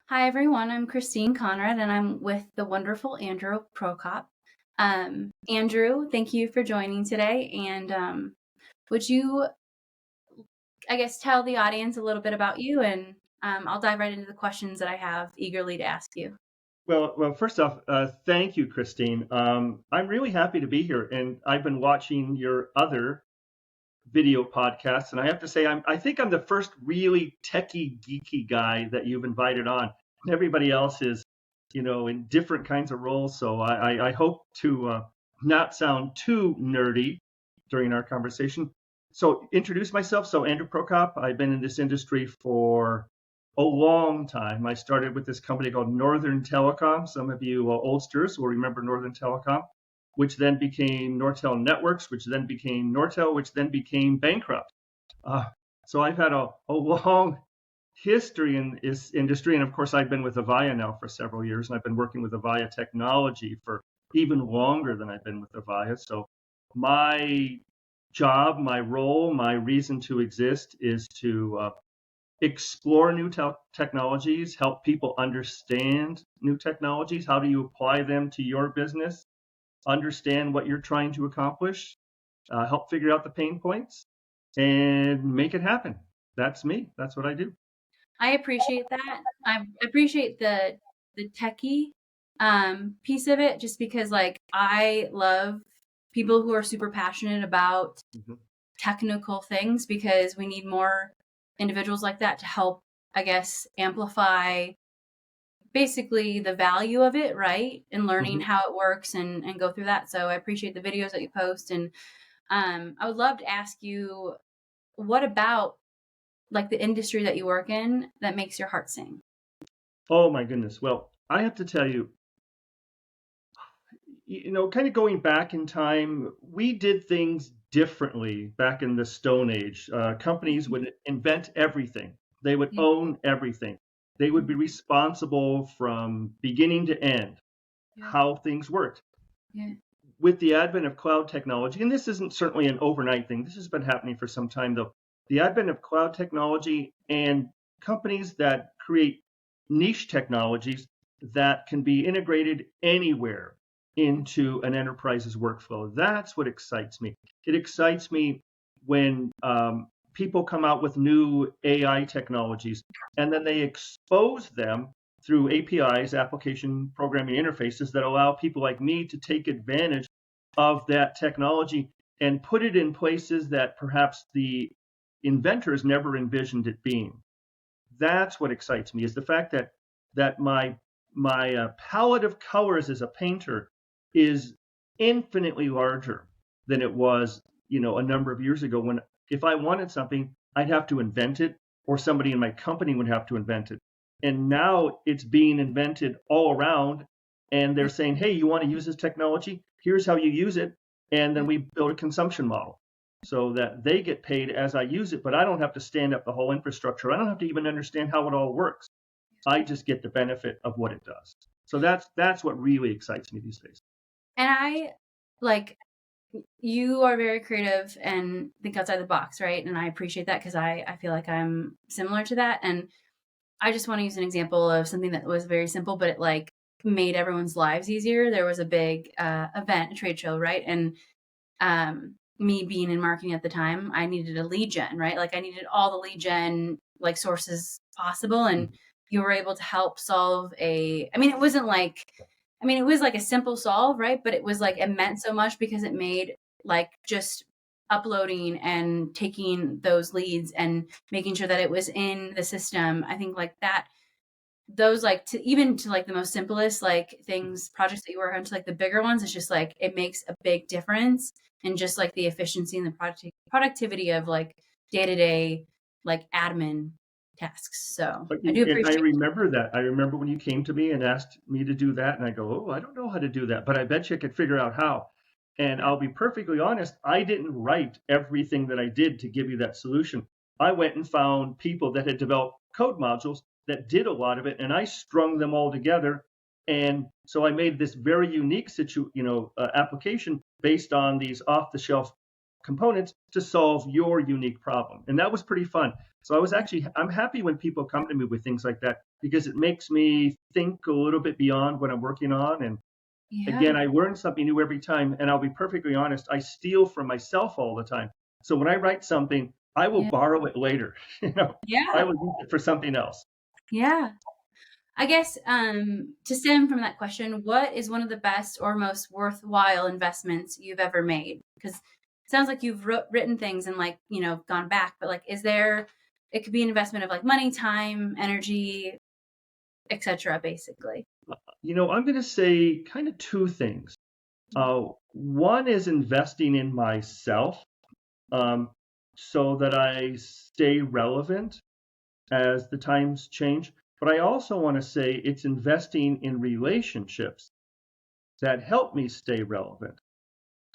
Hi, everyone. I'm Christine Conrad, and I'm with the wonderful Andrew Prokop. Andrew, thank you for joining today. And would you, I guess, tell the audience a little bit about you? And I'll dive right into the questions that I have eagerly to ask you. Well, first off, thank you, Christine. I'm really happy to be here, and I've been watching your other video podcasts, and I have to say, I think I'm the first really techie, geeky guy that you've invited on. Everybody else is, in different kinds of roles. So I hope to not sound too nerdy during our conversation. So introduce myself. So Andrew Prokop. I've been in this industry for a long time. I started with this company called Northern Telecom. Some of you oldsters will remember Northern Telecom, which then became Nortel Networks, which then became Nortel, which then became bankrupt. Uh, so I've had a long history in this industry. And of course, I've been with Avaya now for several years, and I've been working with Avaya technology for even longer than I've been with Avaya. So my job, my role, my reason to exist is to explore new technologies, help people understand new technologies. How do you apply them to your business? Understand what you're trying to accomplish, help figure out the pain points, and make it happen. That's me. That's what I do. I appreciate that. I appreciate the techie piece of it, just because like I love people who are super passionate about Mhm. technical things because we need more individuals like that to help, I guess, amplify basically the value of it, right? And learning Mhm. how it works and go through that. So I appreciate the videos that you post. And I would love to ask you, what about like the industry that you work in that makes your heart sing? Oh my goodness. Well, I have to tell you, kind of going back in time, we did things differently back in the Stone Age. Companies would invent everything, they would Yeah. own everything, they would be responsible from beginning to end, Yeah. how things worked. Yeah. With the advent of cloud technology, and this isn't certainly an overnight thing, this has been happening for some time though, the advent of cloud technology and companies that create niche technologies that can be integrated anywhere into an enterprise's workflow. That's what excites me. It excites me when people come out with new AI technologies and then they expose them through APIs, application programming interfaces, that allow people like me to take advantage of that technology and put it in places that perhaps the inventors never envisioned it being. That's what excites me, is the fact that my palette of colors as a painter is infinitely larger than it was, a number of years ago, when if I wanted something, I'd have to invent it, or somebody in my company would have to invent it. And now it's being invented all around, and they're saying, "Hey, you want to use this technology? Here's how you use it." And then we build a consumption model so that they get paid as I use it, but I don't have to stand up the whole infrastructure. I don't have to even understand how it all works. I just get the benefit of what it does. So that's what really excites me these days. And I like you are very creative and think outside the box, right? And I appreciate that because I feel like I'm similar to that. And I just want to use an example of something that was very simple, but it like made everyone's lives easier. There was a big event, a trade show, right? And me being in marketing at the time, I needed a lead gen, right? Like I needed all the lead gen like sources possible. And you were able to help solve I mean, it wasn't like, I mean, it was like a simple solve, right? But it was like, it meant so much because it made like just uploading and taking those leads and making sure that it was in the system. I think like that, those like to even to like the most simplest like things, projects that you work on to like the bigger ones, it's just like it makes a big difference in just like the efficiency and the productivity of like day-to-day like admin tasks. So I do And I appreciate remember that. I remember when you came to me and asked me to do that, and I go, "Oh, I don't know how to do that, but I bet you could figure out how." And that. I'll be perfectly honest, I didn't write everything that I did to give you that solution. I went and found people that had developed code modules that did a lot of it, and I strung them all together. And so I made this very unique application based on these off-the-shelf components to solve your unique problem. And that was pretty fun. So I'm happy when people come to me with things like that because it makes me think a little bit beyond what I'm working on. And again, Yeah. I learn something new every time. And I'll be perfectly honest, I steal from myself all the time. So when I write something, I will Yeah. borrow it later. I Yeah. will use it for something else. Yeah. I guess to stem from that question, what is one of the best or most worthwhile investments you've ever made? Because it sounds like you've written things and like, gone back, but like, is there, it could be an investment of like money, time, energy, etc. basically. I'm going to say kind of two things. One is investing in myself um, so that I stay relevant as the times change. But I also want to say it's investing in relationships that help me stay relevant.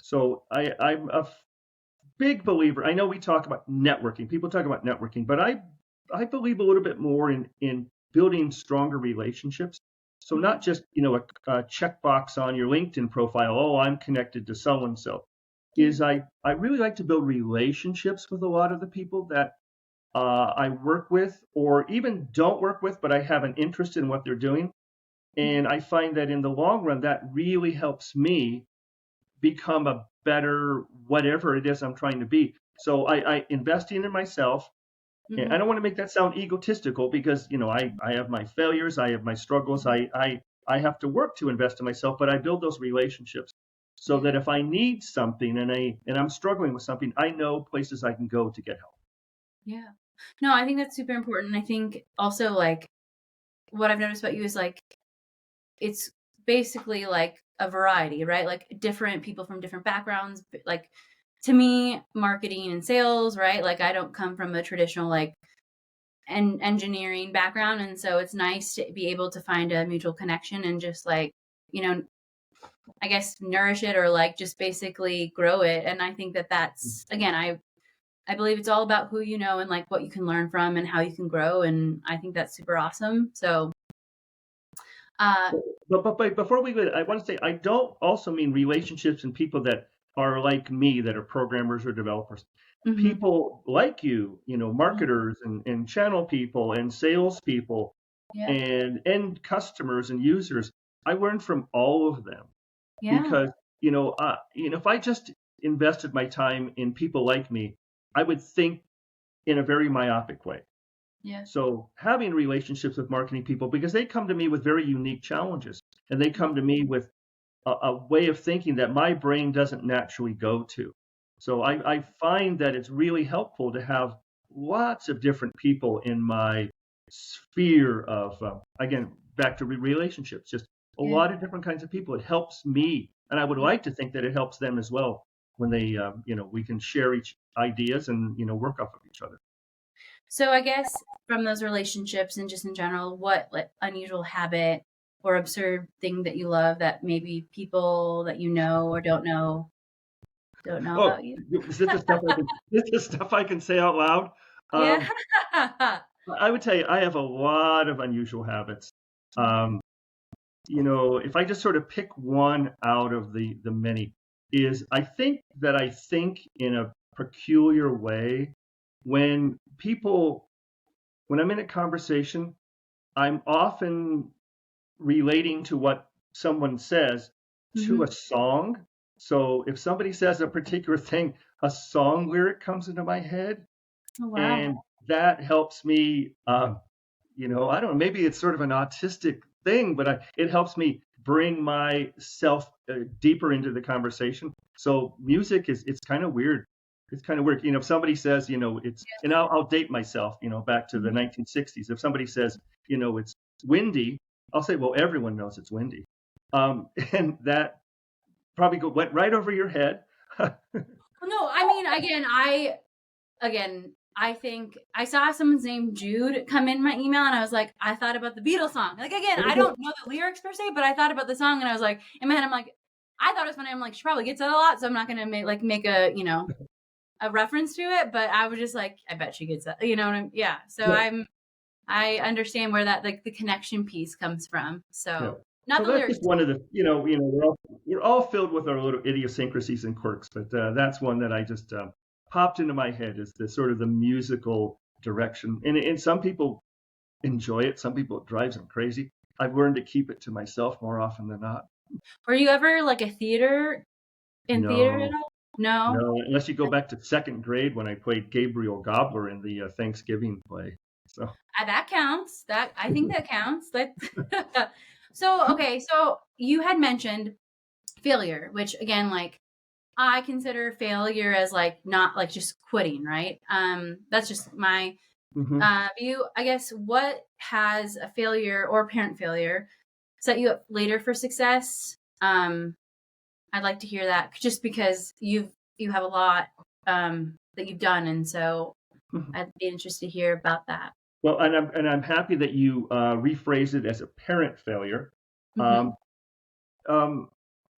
So I'm a big believer. I know we talk about networking. People talk about networking, but I believe a little bit more in building stronger relationships. So Mhm. not just a checkbox on your LinkedIn profile. Oh, I'm connected to so and so. Yeah. Is I really like to build relationships with a lot of the people that I work with, or even don't work with, but I have an interest in what they're doing. Mhm. And I find that in the long run, that really helps me become a better whatever it is I'm trying to be. So I investing in myself. And I Mhm. don't want to make that sound egotistical because I have my failures, I have my struggles, Mhm. I have to work to invest in myself, but I build those relationships so Yeah. that if I need something and I'm struggling with something, I know places I can go to get help. Yeah. No, I think that's super important. I think also like what I've noticed about you is like it's basically like a variety, right? Like different people from different backgrounds. Like to me, marketing and sales, right? Like I don't come from a traditional like engineering background, and so it's nice to be able to find a mutual connection and just like you know, I guess nourish it or like just basically grow it. And I think that that's again, I believe it's all about who you know and like what you can learn from and how you can grow. And I think that's super awesome. So, uh, But before we go, I want to say I don't also mean relationships and people that are like me, that are programmers or developers. mhm, People like mhm, marketers and channel people and salespeople yeah, and end customers and users. I learn from all of them yeah, because if I just invested my time in people like me, I would think in a very myopic way. yeah, So having relationships with marketing people, because they come to me with very unique challenges and they come to me with a way of thinking that my brain doesn't naturally go to. So I find that it's really helpful to have lots of different people in my sphere of, again, back to relationships, just a yeah. lot of different kinds of people. It helps me. And I would like to think that it helps them as well when we can share each ideas and, work off of each other. So I guess from those relationships and just in general, what like unusual habit or absurd thing that you love that maybe people that you know or don't know Oh, about you? is this the stuff this is stuff I can say out loud? Yeah. Um, I would tell you, I have a lot of unusual habits. Um, if I just sort of pick one out of the many, is I think that I think in a peculiar way when when I'm in a conversation, I'm often relating to what someone says to Mhm. a song. So if somebody says a particular thing, a song lyric comes into my head, Oh wow. and that helps me. I don't know. Maybe it's sort of an autistic thing, but it helps me bring myself deeper into the conversation. So music is it's kind of weird. It's kind of weird. If somebody says, and I'll date myself, back to the Mhm. 1960s. If somebody says, it's windy, I'll say, well, everyone knows it's windy. And that probably went right over your head. Well, no, I mean, I think I saw someone's name Jude come in my email, and I was like, I thought about the Beatles song. Like again, I don't know the lyrics per se, but I thought about the song, and I was like, in my head, I'm like, I thought it was funny. I'm like, she probably gets that a lot, so I'm not gonna make a a reference to it. But I was just like, I bet she gets that. You know what I'm? Yeah. So Yeah, I understand where that like the connection piece comes from. yeah. So Not Well, the that's lyrics. just one of the, we're all filled with our little idiosyncrasies and quirks, but that's one that I just popped into my head is the sort of the musical direction. And some people enjoy it. Some people it drives them crazy. I've learned to keep it to myself more often than not. Were you ever like in theater at No, all? No? no, unless you go back to second grade when I played Gabriel Gobbler in the Thanksgiving play. So, That counts. That I think that counts. That so okay, so you had mentioned failure, which again, like I consider failure as like not like just quitting, right? That's just my mhm. view. I guess what has a failure or parent failure set you up later for success? I'd like to hear that just because you have a lot that you've done, and so I'd be interested to hear about that. Well, and I'm happy that you rephrase it as a parent failure. Mm-hmm. Um, um,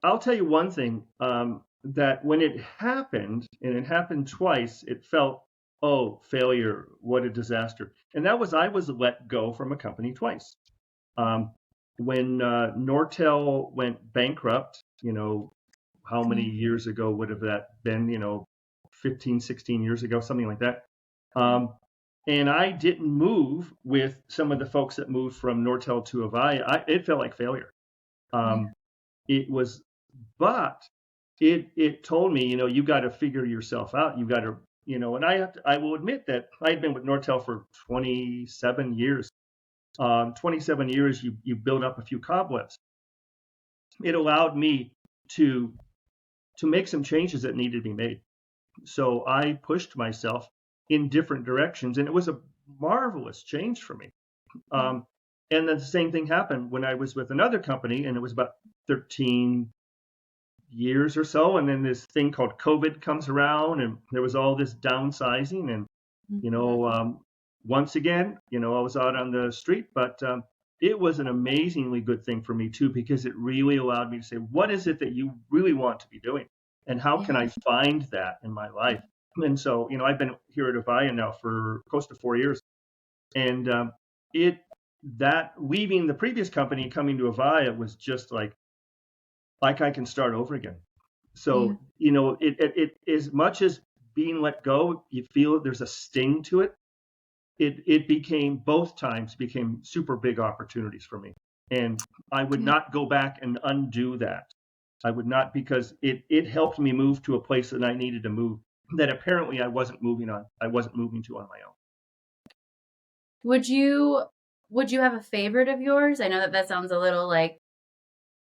I'll tell you one thing, that when it happened, and it happened twice, it felt, oh, failure, what a disaster. And that was I was let go from a company twice. Um, when Nortel went bankrupt, how many Yeah. years ago would have that been? 15, 16 years ago, something like that. Um, and I didn't move with some of the folks that moved from Nortel to Avaya. It felt like failure. Yeah. Um, it was, but it told me, you got to figure yourself out. You got to, and I will admit that I had been with Nortel for 27 years. 27 years, you build up a few cobwebs. It allowed me to make some changes that needed to be made. So I pushed myself in different directions, and it was a marvelous change for me. Yeah. Um, and then the same thing happened when I was with another company, and it was about 13 years or so. And then this thing called COVID comes around, and there was all this downsizing. And, you Mm-hmm. know, um, once again, I was out on the street, but it was an amazingly good thing for me, too, because it really allowed me to say, what is it that you really want to be doing? And how can I Yeah. find that in my life? And so, I've been here at Avaya now for close to 4 years. And it that leaving the previous company and coming to Avaya was just like I can start over again. Yeah. So, it as much as being let go, you feel there's a sting to it. It became both times became super big opportunities for me. And I would Good. not go back and undo that. I would not, because it helped me move to a place that I needed to move that apparently I wasn't moving to on my own. Would you would you have a favorite of yours? I know that that sounds a little like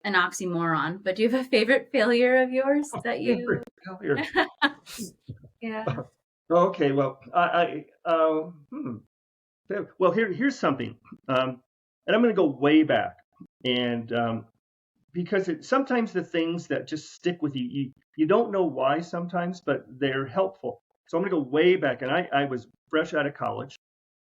an oxymoron, but do you have a favorite failure of yours that you? Favorite failure. Yeah. Okay, well, well, here's something, and I'm going to go way back, and because sometimes the things that just stick with you, you don't know why sometimes, but they're helpful. So I'm going to go way back, and I was fresh out of college,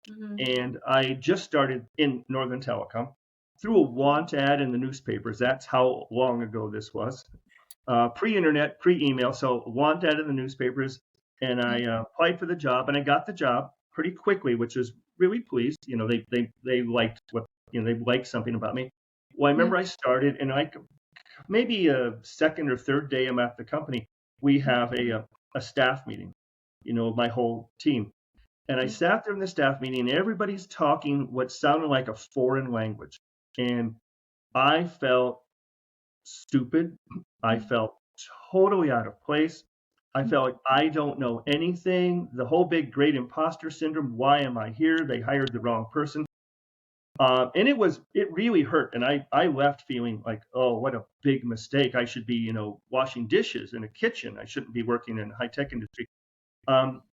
Mm-hmm. and I just started in Northern Telecom through a want ad in the newspapers. That's how long ago this was. Pre-internet, pre-email, so want ad in the newspapers, and I applied for the job, and I got the job pretty quickly, which was really pleased. They liked they liked something about me. Well, I Yeah. remember I started, and maybe a second or third day I'm at the company, we have a staff meeting, my whole team, and I Yeah. sat there in the staff meeting, and everybody's talking what sounded like a foreign language, and I felt stupid. I felt totally out of place. I felt like I don't know anything. The whole big great imposter syndrome. Why am I here? They hired the wrong person. And it really hurt. And I left feeling like, oh, what a big mistake. I should be, washing dishes in a kitchen. I shouldn't be working in a high tech industry. Um,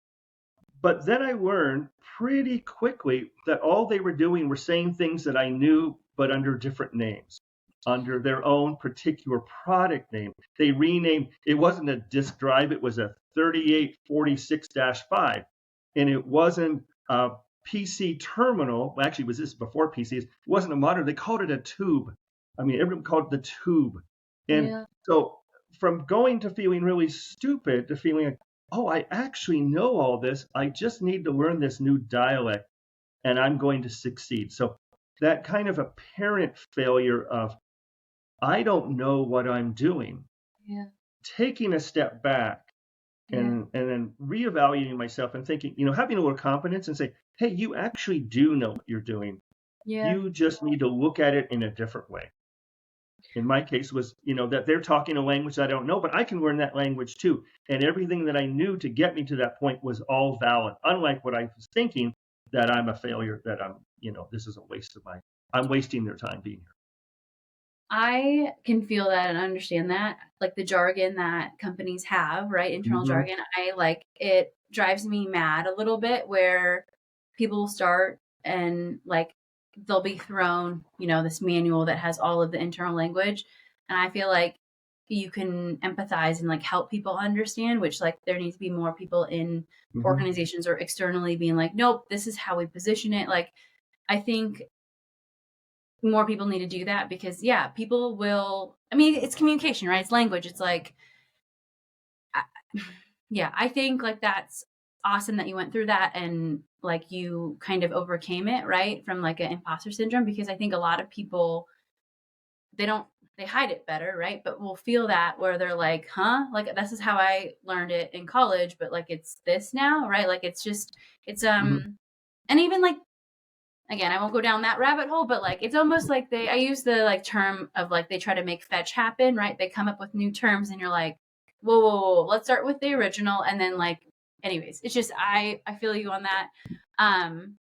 but then I learned pretty quickly that all they were doing were saying things that I knew, but under different names, under their own particular product name. They renamed, it wasn't a disk drive, it was a 3846-5. And it wasn't a PC terminal. Well, actually, was this before PCs? It wasn't a monitor. They called it a tube. I mean, everyone called it the tube. And Yeah. so from going to feeling really stupid to feeling like, oh, I actually know all this. I just need to learn this new dialect and I'm going to succeed. So that kind of apparent failure of I don't know what I'm doing. Yeah. Taking a step back Yeah. and then reevaluating myself and thinking, having a little confidence and say, hey, you actually do know what you're doing. Yeah. You just need to look at it in a different way. In my case was, that they're talking a language I don't know, but I can learn that language too. And everything that I knew to get me to that point was all valid. Unlike what I was thinking that I'm a failure, that this is a waste of I'm wasting their time being I can feel that and understand that, like the jargon that companies have, right? here. Internal jargon. I like it drives me mad a little bit where people will start and like they'll be thrown, this manual that has all of the internal language. And I feel like you can empathize and like help people understand, which like there needs to be more people in Hmm. organizations or externally being like, nope, this is how we position it. Like I think more people need to do that because yeah, people will, I mean, it's communication, right? It's language. It's like I, yeah, I think like that's awesome that you went through that and like you kind of overcame it, right? From like an imposter syndrome, because I think a lot of people, they don't, they hide it better, right? But will feel that where they're like, huh, like this is how I learned it in college, but like it's this now, right? Like it's just, it's Hmm. and even like again, I won't go down that rabbit hole, but like it's almost like I use the like term of like they try to make fetch happen, right? They come up with new terms and you're like, whoa, whoa, whoa, let's start with the original. And then like, anyways, it's just, I feel you on that. Um,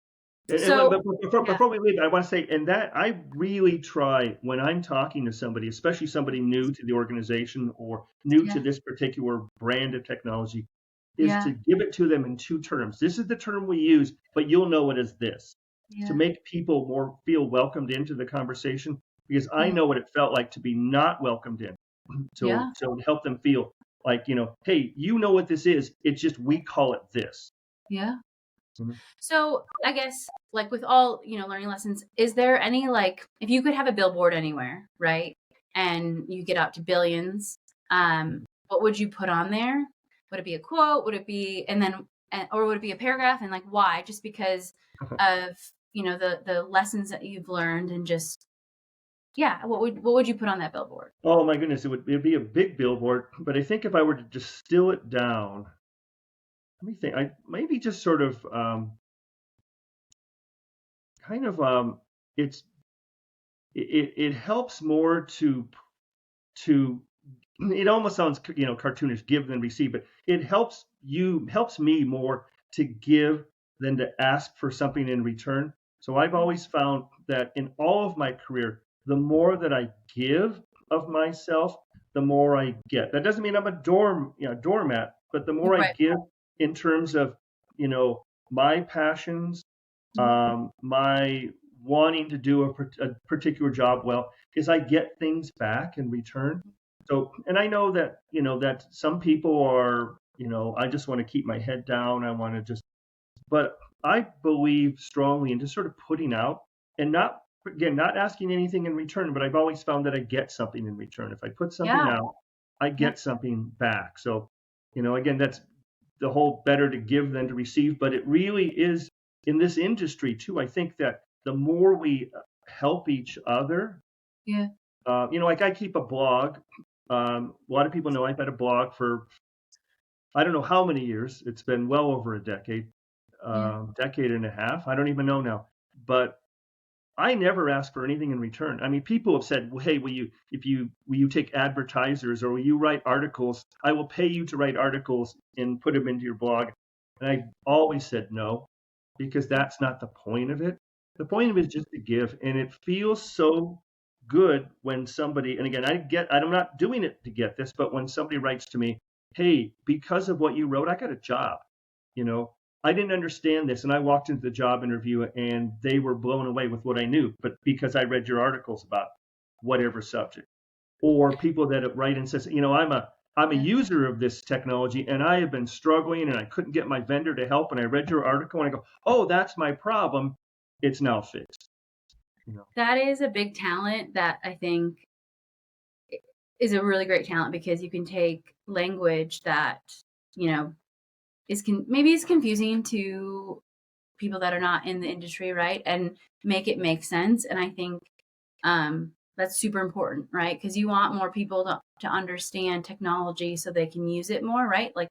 But so yeah, before we leave, I want to say, and that I really try when I'm talking to somebody, especially somebody new to the organization or new to yeah, this particular brand of technology, is yeah, to give it to them in two terms. This is the term we use, but you'll know it as this, to yeah, make people more feel welcomed into the conversation, because I yeah, know what it felt like to be not welcomed in. So yeah, so help them feel like, hey, you know what this is. It's just we call it this. yeah. Mhm. So I guess like with all, learning lessons, is there any like if you could have a billboard anywhere, right? And you get out to billions, what would you put on there? Would it be a quote? Would it be or would it be a paragraph and like why? Just because of, the lessons that you've learned and just yeah, what would you put on that billboard? Oh my goodness, it'd be a big billboard, but I think if I were to distill it down, let me think. I maybe just sort of kind of it's it helps more to it almost sounds cartoonish, give than receive, but it helps me more to give than to ask for something in return. So I've Yeah. always found that in all of my career, the more that I give of myself, the more I get. That doesn't mean I'm a doormat, but the more I Right. give in terms of you know my passions, Mhm. my wanting to do a particular job well, is I get things back in return. So, and I know that, that some people are, I just want to keep my head down. I want to just, but I believe strongly in just sort of putting out and not, again, not asking anything in return, but I've always found that I get something in return. If I put something Yeah. out, I Yeah. get something back. So, again, that's the whole better to give than to receive, but it really is in this industry too. I think that the more we help each other, Yeah. like I keep a blog. A lot of people know I've had a blog for I don't know how many years. It's been well over a decade, Yeah. decade and a half. I don't even know now. But I never ask for anything in return. I mean, people have said, well, "Hey, will you take advertisers or will you write articles? I will pay you to write articles and put them into your blog." And I always said no, because that's not the point of it. The point of it is just to give, and it feels so good when somebody. And again, I'm not doing it to get this, but when somebody writes to me, "Hey, because of what you wrote, I got a job," you know, I didn't understand this, and I walked into the job interview, and they were blown away with what I knew, but because I read your articles about whatever subject, or people that write and says, I'm a Yeah. user of this technology, and I have been struggling, and I couldn't get my vendor to help, and I read your article, and I go, oh, that's my problem. It's now fixed. You know. That is a big talent that I think is a really great talent because you can take language that, you know, maybe is confusing to people that are not in the industry, right? And make it make sense. And I think That's super important, right? Because you want more people to understand technology so they can use it more, right? Like,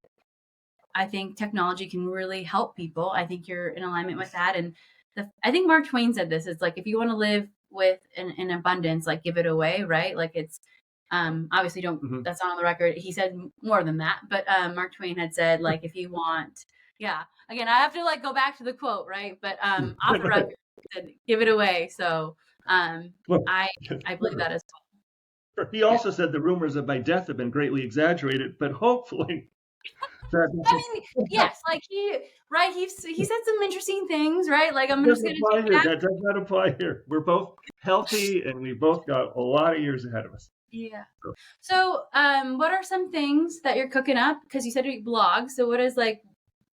I think technology can really help people. I think you're in alignment with that. And I think Mark Twain said this. It's like, if you want to live with an abundance, like, give it away, right? Like, it's obviously don't, Mhm. that's not on the record. He said more than that. But Mark Twain had said, like, if you want, yeah, again, I have to like go back to the quote, right? But off the record, he said, give it away. So Well, I I believe that as he well. Yeah. also said the rumors of my death have been greatly exaggerated, but hopefully that I mean, yes, like right, he said some interesting things, right? Like, I'm just doesn't gonna apply take here. it. That does not apply here. We're both healthy and we both got a lot of years ahead of us. Yeah. So, So, what are some things that you're cooking up? Because you said you blog. So,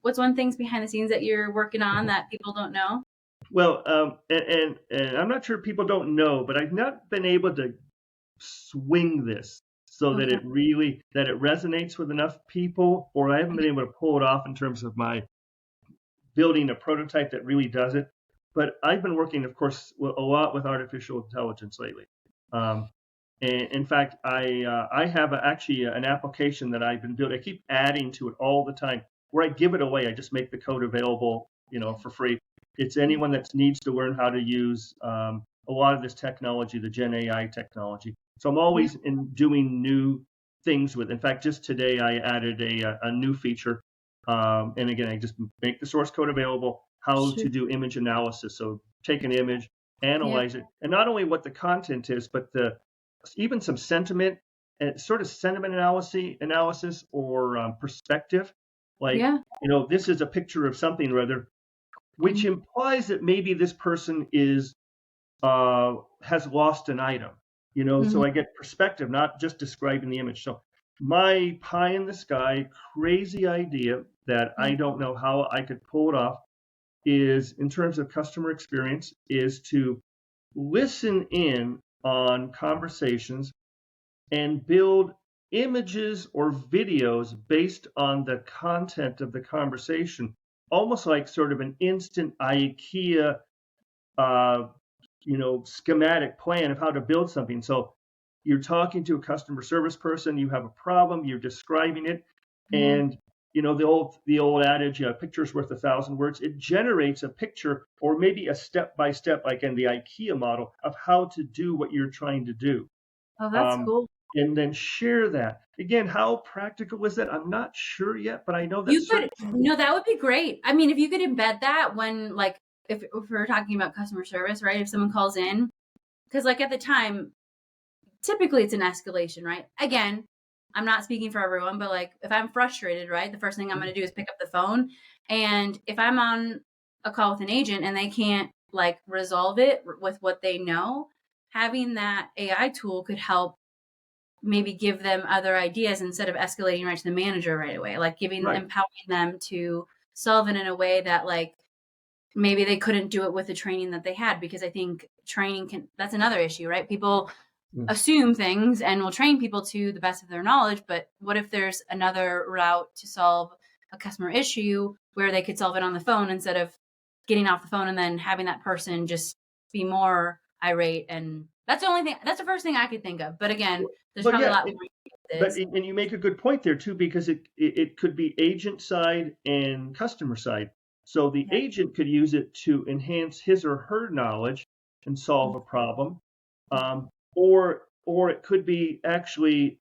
what's one things behind the scenes that you're working on that people don't know? well, and I'm not sure people don't know, but I've not been able to swing this so that Okay. it resonates with enough people, or I haven't been able to pull it off in terms of my building a prototype that really does it. But I've been working, of course, a lot with artificial intelligence lately. Um, and in fact, I have actually an application that I've been building. I keep adding to it all the time. Where I give it away, I just make the code available, for free. It's anyone that needs to learn how to use a lot of this technology, the Gen AI technology. So I'm Yeah. always doing new things with. In fact, just today I added a new feature, and again, I just make the source code available. How Sure. to do image analysis. So take an image, Yeah. analyze it, and not only what the content is, but even some sentiment and sort of sentiment analysis or perspective. Like, Yeah. this is a picture of something or other, which Mhm. implies that maybe this person has lost an item. So Mhm. I get perspective, not just describing the image. So my pie in the sky crazy idea that I Yeah. don't know how I could pull it off is, in terms of customer experience, is to listen in on conversations and build images or videos based on the content of the conversation, almost like sort of an instant IKEA, uh, schematic plan of how to build something. So you're talking to a customer service person, you have a problem, you're describing it, Yeah. and the old adage, a picture's worth 1,000 words. It generates a picture or maybe a step by step, like in the IKEA model, of how to do what you're trying to do, Oh, that's um, cool. and then share that. Again, how practical is that? I'm not sure yet, but I know that You certain could, people. that would be great. I mean, if you could embed that when, like, if we're talking about customer service, right? If someone calls in, because like at the time, typically it's an escalation, right? Again, I'm not speaking for everyone, but like, if I'm frustrated, right, the first thing I'm going to do is pick up the phone. And if I'm on a call with an agent and they can't like resolve it with what they know, having that AI tool could help maybe give them other ideas instead of escalating right to the manager right away, like Right. empowering them to solve it in a way that, like, maybe they couldn't do it with the training that they had. Because I think training that's another issue, right? People Mm. assume things and will train people to the best of their knowledge, but what if there's another route to solve a customer issue where they could solve it on the phone instead of getting off the phone and then having that person just be more irate? And that's the first thing I could think of, but again, there's Well, probably a yeah, lot more to but this. and you make a good point there too, because it could be agent side and customer side. So the Yeah. agent could use it to enhance his or her knowledge and solve a problem, or it could be actually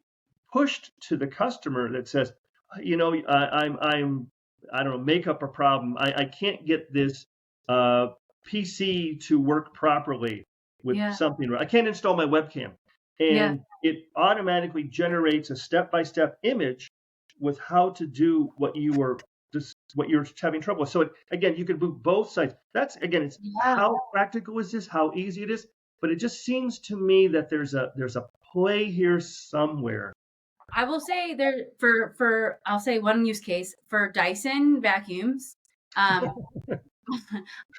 pushed to the customer that says, I don't know, make up a problem. I can't get this uh, PC to work properly with Yeah. something. I can't install my webcam, Yeah. and it automatically generates a step-by-step image with how to do what you're having trouble with. So again, you can do both sides. That's again, it's Yeah. how practical is this? How easy it is? But it just seems to me that there's a play here somewhere. I will say there for I'll say one use case for Dyson vacuums. Um,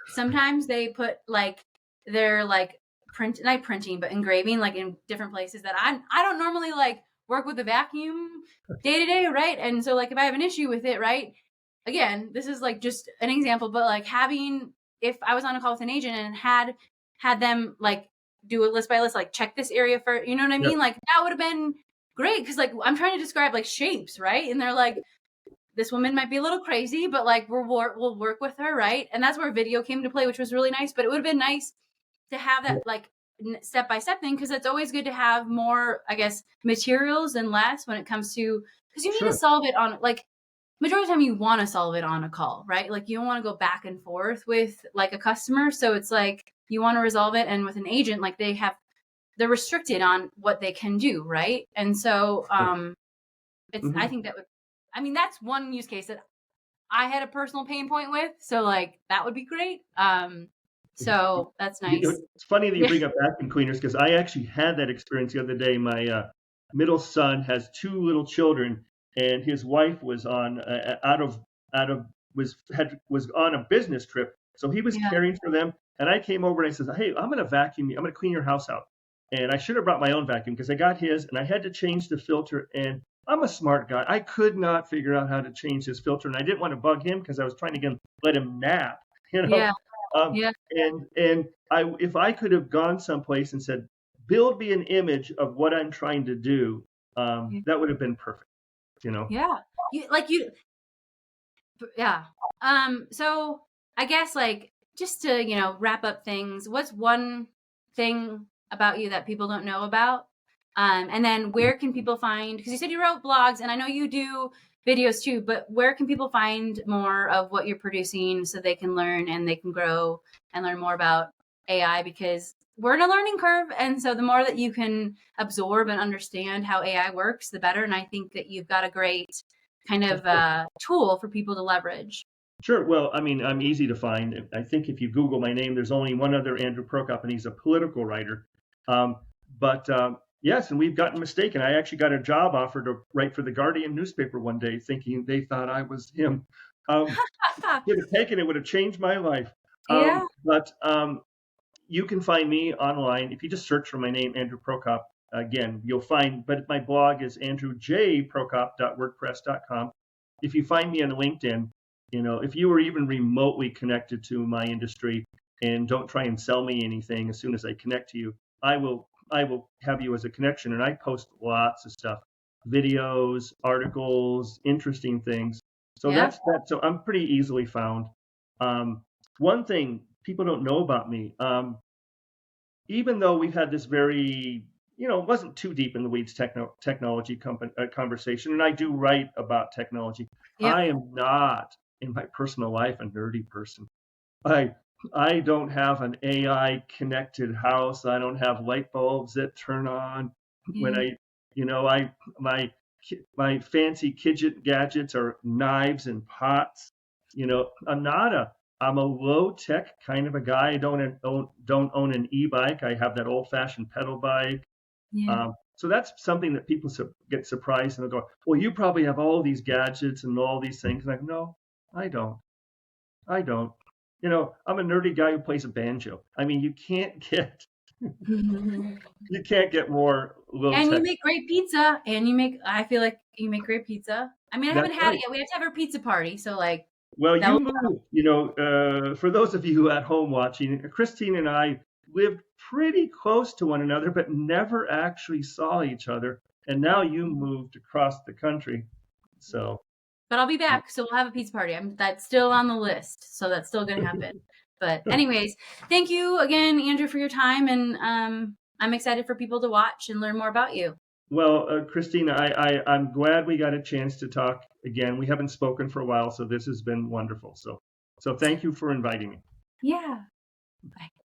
sometimes they put like they're like not printing but engraving like in different places that I don't normally like work with the vacuum day to day, right? And so like if I have an issue with it, right? Again, this is like just an example, but like having if I was on a call with an agent and had them like do a list by list, like check this area for, you know what I Yeah, mean? Like that would have been great because like I'm trying to describe like shapes, right? And they're like, this woman might be a little crazy, but like we'll work with her, right? And that's where video came to play, which was really nice. But it would have been nice to have yeah, that like step by step thing because it's always good to have more, I guess, materials and less when it comes to because you need to sure. solve it on like majority of the time you want to solve it on a call, right? Like you don't want to go back and forth with like a customer, so it's like you want to resolve it, and with an agent, like they're restricted on what they can do, right? And so it's I Hmm. think that would I mean that's one use case that I had a personal pain point with. So like that would be great. So that's nice. It's funny that you Yeah. bring up vacuum cleaners because I actually had that experience the other day. My middle son has two little children, and his wife was on out of was on a business trip, so he was Yeah. caring for them. And I came over and I said, "Hey, I'm gonna vacuum you. I'm gonna clean your house out." And I should have brought my own vacuum because I got his, and I had to change the filter. And I'm a smart guy. I could not figure out how to change his filter, and I didn't want to bug him because I was trying to let him nap. You know, Yeah. um, Yeah. and if I could have gone someplace and said, build me an image of what I'm trying to do, Yeah. that would have been perfect, you know. Yeah. You yeah. So I guess like just to, wrap up things, what's one thing about you that people don't know about? And then where can people find, because you said you wrote blogs and I know you do videos too, but where can people find more of what you're producing so they can learn and they can grow and learn more about AI? Because we're in a learning curve. And so the more that you can absorb and understand how AI works, the better. And I think that you've got a great kind Of of course. tool for people to leverage. Sure. Well, I mean, I'm easy to find. I think if you Google my name, there's only one other Andrew Prokop, and he's a political writer. Um, but yes, and we've gotten mistaken. I actually got a job offer to write for the Guardian newspaper one day, thinking they thought I was him. Um, would have taken it, would have changed my life. Yeah. But you can find me online if you just search for my name, Andrew Prokop. Again, you'll find, but my blog is andrewjprokop.wordpress.com. If you find me on LinkedIn, if you were even remotely connected to my industry, and don't try and sell me anything as soon as I connect to you, I will have you as a connection, and I post lots of stuff, videos, articles, interesting things. So Yeah. that's that. So I'm pretty easily found. Um, One thing people don't know about me, even though we've had this very, it wasn't too deep in the weeds technology conversation, and I do write about technology, Yep. I am not in my personal life a nerdy person. I I don't have an AI connected house. I don't have light bulbs that turn on when Yeah. I my my fancy Kidget gadgets are knives and pots. I'm a low tech kind of a guy. I don't own an e-bike. I have that old fashioned pedal bike. Yeah. So that's something that people get surprised and they'll go, "Well, you probably have all these gadgets and all these things." And I go, "No, I don't. I don't. I'm a nerdy guy who plays a banjo. I mean, And you can't get more low you tech. make great pizza. I feel like you make great pizza. I mean, I haven't That's had it right. yet. We have to have our pizza party. So like Well, that you will moved. For those of you at home watching, Christine and I lived pretty close to one another, but never actually saw each other. And now yeah. you moved across the country. So, But I'll be uh, back. So we'll have a pizza party. That's still on the list. So that's still gonna happen. But anyways, thank you again, Andrew, for your time. And I'm excited for people to watch and learn more about you. well, Christine, I'm glad we got a chance to talk again. We haven't spoken for a while, so this has been wonderful. So thank you for inviting me. Yeah. Bye.